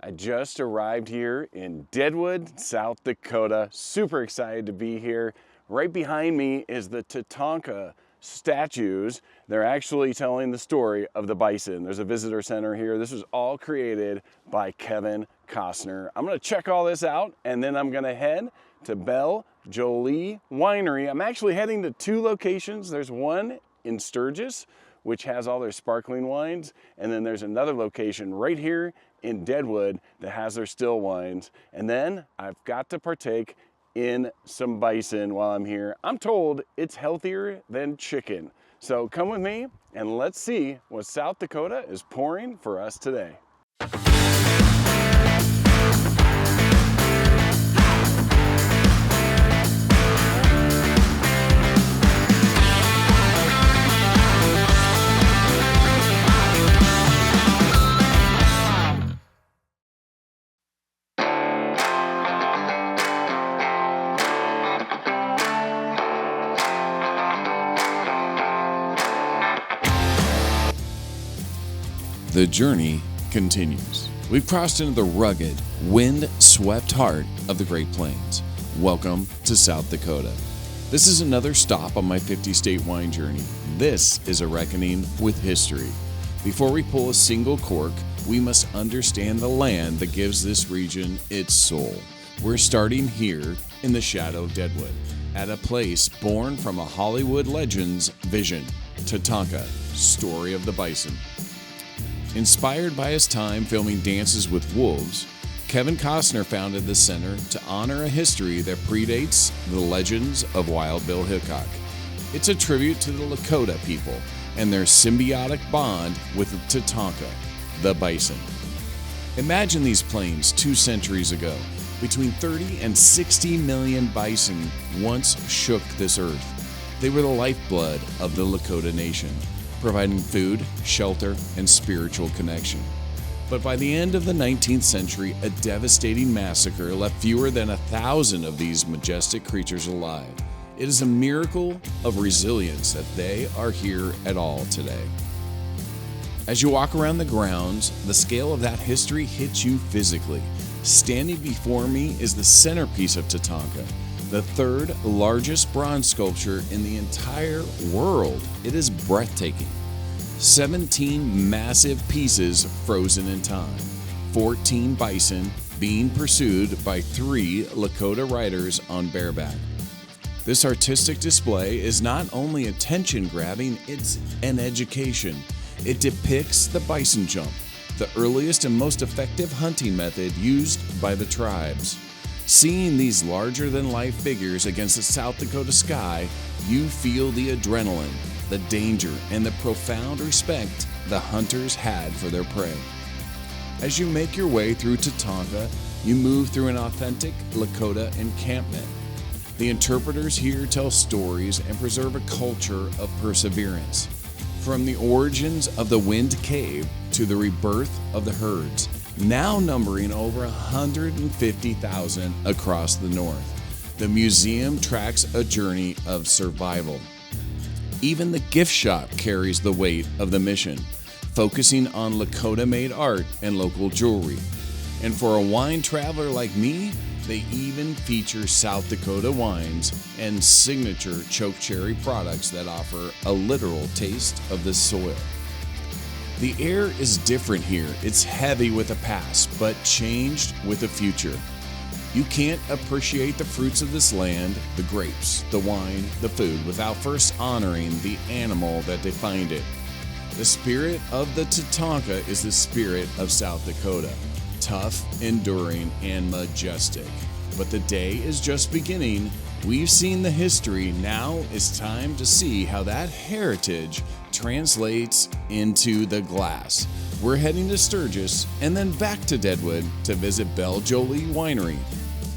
I just arrived here in Deadwood, South Dakota. Super excited to be here. Right behind me is the Tatanka statues. They're actually telling the story of the bison. There's a visitor center here. This was all created by Kevin Costner. I'm gonna check all this out and then I'm gonna head to Belle Joli Winery. I'm actually heading to two locations. There's one in Sturgis, which has all their sparkling wines, and then there's another location right here in Deadwood that has their still wines. And then I've got to partake in some bison while I'm here. I'm told it's healthier than chicken. So come with me and let's see what South Dakota is pouring for us today. The journey continues. We've crossed into the rugged, wind-swept heart of the Great Plains. Welcome to South Dakota. This is another stop on my 50-state wine journey. This is a reckoning with history. Before we pull a single cork, we must understand the land that gives this region its soul. We're starting here in the shadow of Deadwood, at a place born from a Hollywood legend's vision, Tatanka, story of the bison. Inspired by his time filming Dances with Wolves, Kevin Costner founded the center to honor a history that predates the legends of Wild Bill Hickok. It's a tribute to the Lakota people and their symbiotic bond with the Tatanka, the bison. Imagine these plains 2 centuries ago. Between 30 and 60 million bison once shook this earth. They were the lifeblood of the Lakota nation, providing food, shelter, and spiritual connection. But by the end of the 19th century, a devastating massacre left fewer than 1,000 of these majestic creatures alive. It is a miracle of resilience that they are here at all today. As you walk around the grounds, the scale of that history hits you physically. Standing before me is the centerpiece of Tatanka, the 3rd largest bronze sculpture in the entire world. It is breathtaking. 17 massive pieces frozen in time. 14 bison being pursued by 3 Lakota riders on bareback. This artistic display is not only attention-grabbing, it's an education. It depicts the bison jump, the earliest and most effective hunting method used by the tribes. Seeing these larger-than-life figures against the South Dakota sky, you feel the adrenaline, the danger, and the profound respect the hunters had for their prey. As you make your way through Tatanka, you move through an authentic Lakota encampment. The interpreters here tell stories and preserve a culture of perseverance. From the origins of the Wind Cave to the rebirth of the herds, now numbering over 150,000 across the north. The museum tracks a journey of survival. Even the gift shop carries the weight of the mission, focusing on Lakota-made art and local jewelry. And for a wine traveler like me, they even feature South Dakota wines and signature choke cherry products that offer a literal taste of the soil. The air is different here. It's heavy with a past, but changed with a future. You can't appreciate the fruits of this land, the grapes, the wine, the food, without first honoring the animal that defined it. The spirit of the Tatanka is the spirit of South Dakota. Tough, enduring, and majestic. But the day is just beginning. We've seen the history. Now it's time to see how that heritage translates into the glass. We're heading to Sturgis and then back to Deadwood to visit Belle Joli Winery.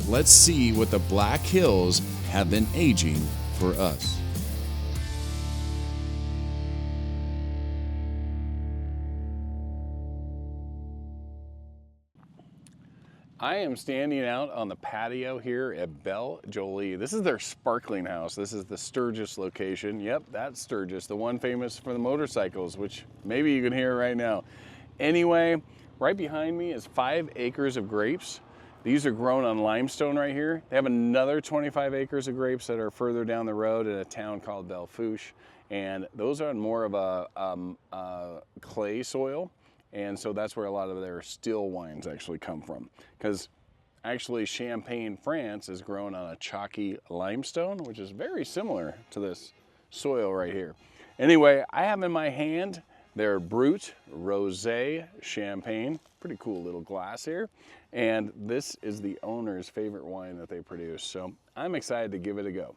Let's see what the Black Hills have been aging for us. I am standing out on the patio here at Belle Joli. This is their sparkling house. This is the Sturgis location. Yep, that's Sturgis, the one famous for the motorcycles, which maybe you can hear right now. Anyway, Right behind me is 5 acres of grapes. These are grown on limestone right here. They have another 25 acres of grapes that are further down the road in a town called Belle Joli, and those are more of a clay soil, and so that's where a lot of their still wines actually come from. Because actually Champagne, France is grown on a chalky limestone, which is very similar to this soil right here. Anyway, I have in my hand their Brut Rosé Champagne. Pretty cool little glass here. And this is the owner's favorite wine that they produce. So I'm excited to give it a go.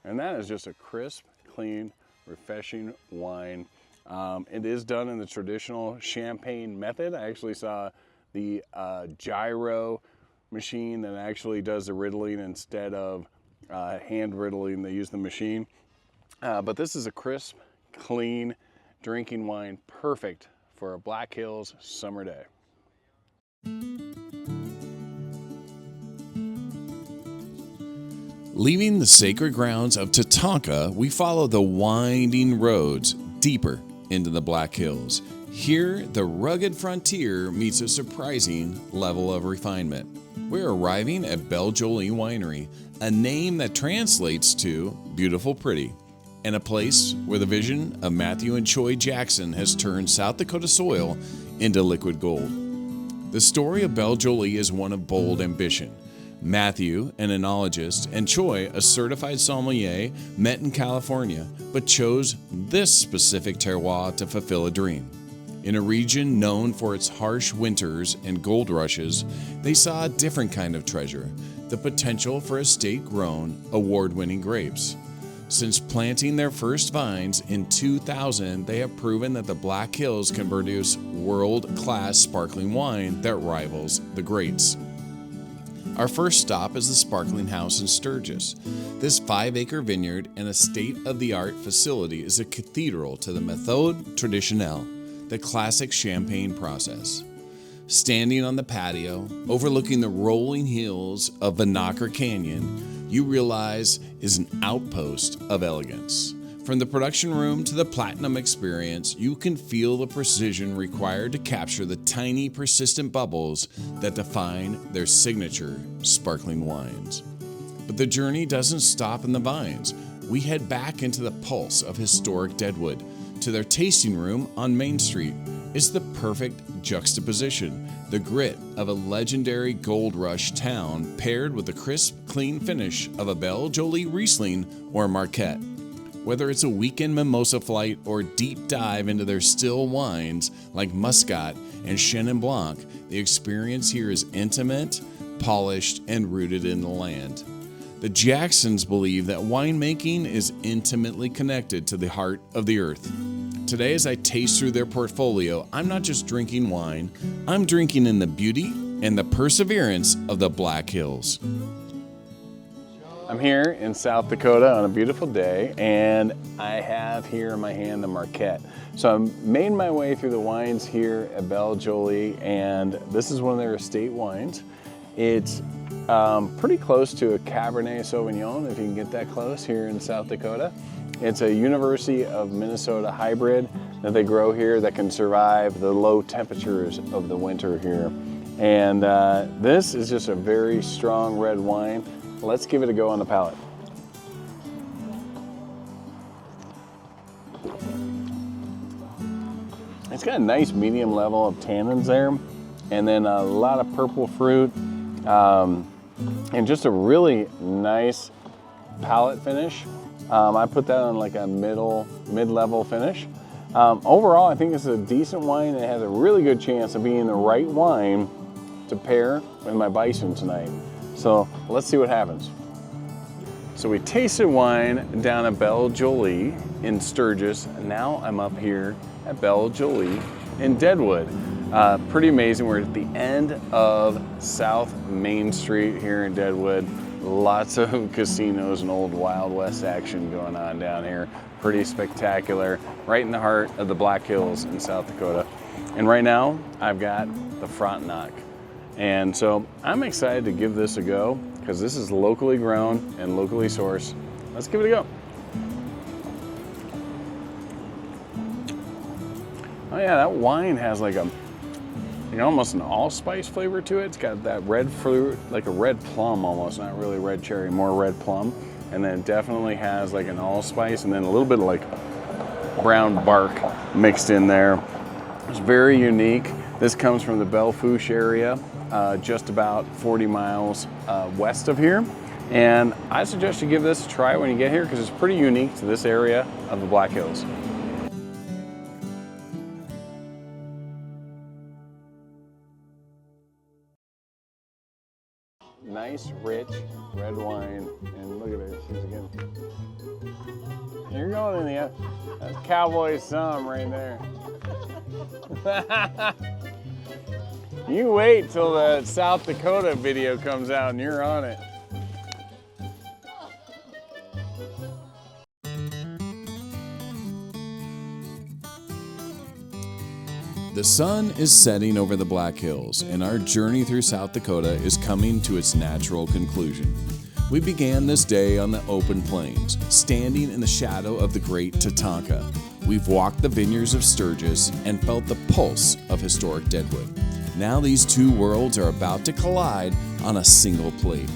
And that is just a crisp, clean, refreshing wine. It is done in the traditional champagne method. I actually saw the gyro machine that actually does the riddling instead of hand riddling. They use the machine. But this is a crisp, clean drinking wine, perfect for a Black Hills summer day. Leaving the sacred grounds of Tatanka, we follow the winding roads deeper into the Black Hills. Here, the rugged frontier meets a surprising level of refinement. We're arriving at Belle Joli Winery, a name that translates to beautiful pretty, and a place where the vision of Matthew and Choi Jackson has turned South Dakota soil into liquid gold. The story of Belle Joli is one of bold ambition. Matthew, an enologist, and Choi, a certified sommelier, met in California, but chose this specific terroir to fulfill a dream. In a region known for its harsh winters and gold rushes, they saw a different kind of treasure, the potential for estate-grown, award-winning grapes. Since planting their first vines in 2000, they have proven that the Black Hills can produce world-class sparkling wine that rivals the greats. Our first stop is the Sparkling House in Sturgis. This 5-acre vineyard and a state-of-the-art facility is a cathedral to the méthode traditionnelle, the classic champagne process. Standing on the patio, overlooking the rolling hills of Vineyard Canyon, you realize is an outpost of elegance. From the production room to the platinum experience, you can feel the precision required to capture the tiny, persistent bubbles that define their signature sparkling wines. But the journey doesn't stop in the vines. We head back into the pulse of historic Deadwood, to their tasting room on Main Street. It's the perfect juxtaposition, the grit of a legendary gold rush town paired with the crisp, clean finish of a Belle Joli Riesling or Marquette. Whether it's a weekend mimosa flight or deep dive into their still wines like Muscat and Chenin Blanc, the experience here is intimate, polished, and rooted in the land. The Jacksons believe that winemaking is intimately connected to the heart of the earth. Today, as I taste through their portfolio, I'm not just drinking wine, I'm drinking in the beauty and the perseverance of the Black Hills. I'm here in South Dakota on a beautiful day, and I have here in my hand the Marquette. So I'm made my way through the wines here at Belle Joli, and this is one of their estate wines. It's pretty close to a Cabernet Sauvignon, if you can get that close, here in South Dakota. It's a University of Minnesota hybrid that they grow here that can survive the low temperatures of the winter here. And this is just a very strong red wine. Let's give it a go on the palate. It's got a nice medium level of tannins there, and then a lot of purple fruit, and just a really nice palate finish. I put that on like a mid-level finish. Overall, I think it's a decent wine and it has a really good chance of being the right wine to pair with my Bison tonight. So let's see what happens. So we tasted wine down at Belle Joli in Sturgis, and now I'm up here at Belle Joli in Deadwood. Pretty amazing. We're at the end of South Main Street here in Deadwood. Lots of casinos and old Wild West action going on down here. Pretty spectacular, right in the heart of the Black Hills in South Dakota. And right now, I've got the Frontenac. And so I'm excited to give this a go because this is locally grown and locally sourced. Let's give it a go. Oh yeah, that wine has like a, almost an allspice flavor to it. It's got that red fruit, like a red plum almost, not really red cherry, more red plum. And then it definitely has like an allspice and then a little bit of like brown bark mixed in there. It's very unique. This comes from the Belle Fourche area, just about 40 miles west of here. And I suggest you give this a try when you get here because it's pretty unique to this area of the Black Hills. Nice, rich red wine, and look at her, she's again. You're going in the, that's cowboy some right there. You wait till the South Dakota video comes out and you're on it. The sun is setting over the Black Hills, and our journey through South Dakota is coming to its natural conclusion. We began this day on the open plains, standing in the shadow of the great Tatanka. We've walked the vineyards of Sturgis and felt the pulse of historic Deadwood. Now these two worlds are about to collide on a single plate.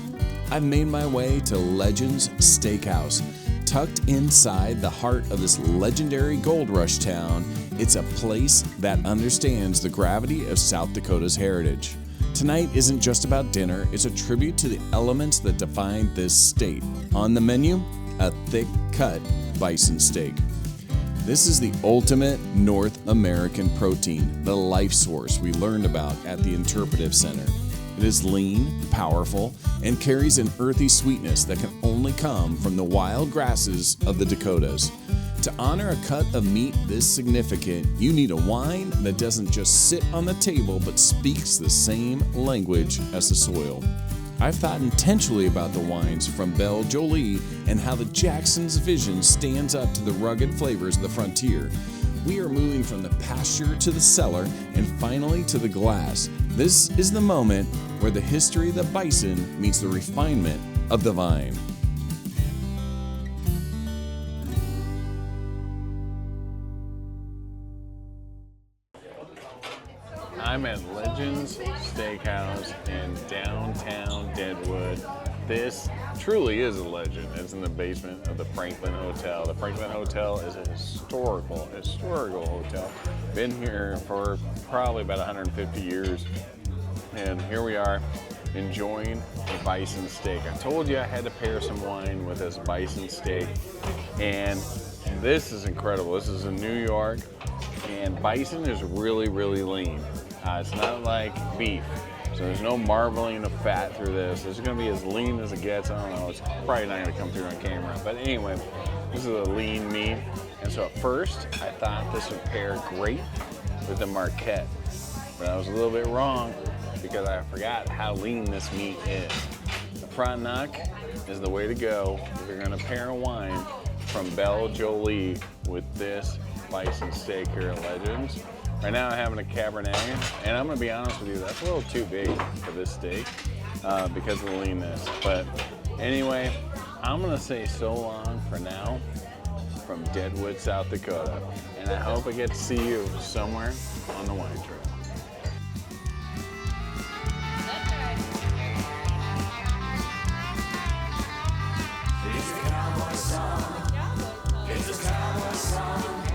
I've made my way to Legends Steakhouse. Tucked inside the heart of this legendary gold rush town, it's a place that understands the gravity of South Dakota's heritage. Tonight isn't just about dinner, it's a tribute to the elements that define this state. On the menu, a thick-cut bison steak. This is the ultimate North American protein, the life source we learned about at the Interpretive Center. It is lean, powerful, and carries an earthy sweetness that can only come from the wild grasses of the Dakotas. To honor a cut of meat this significant, you need a wine that doesn't just sit on the table but speaks the same language as the soil. I've thought intentionally about the wines from Belle Joli and how the Jackson's vision stands up to the rugged flavors of the frontier. We are moving from the pasture to the cellar and finally to the glass. This is the moment where the history of the bison meets the refinement of the vine. I'm at Legends Steakhouse in downtown Deadwood. This truly is a legend. It's in the basement of the Franklin Hotel. The Franklin Hotel is a historical hotel. Been here for probably about 150 years. And here we are enjoying a bison steak. I told you I had to pair some wine with this bison steak. And this is incredible. This is in New York. And bison is really, really lean. It's not like beef. So there's no marbling of fat through this. This is going to be as lean as it gets. I don't know, it's probably not going to come through on camera. But anyway, this is a lean meat. And so at first, I thought this would pair great with the Marquette. But I was a little bit wrong because I forgot how lean this meat is. The Frontenac is the way to go if you're going to pair a wine from Belle Joli with this bison steak here at Legends. Right now I'm having a Cabernet, and I'm gonna be honest with you, that's a little too big for this steak because of the leanness. But anyway, I'm gonna say so long for now from Deadwood, South Dakota. And I hope I get to see you somewhere on the wine trail. It's a cowboy song. It's a cowboy song.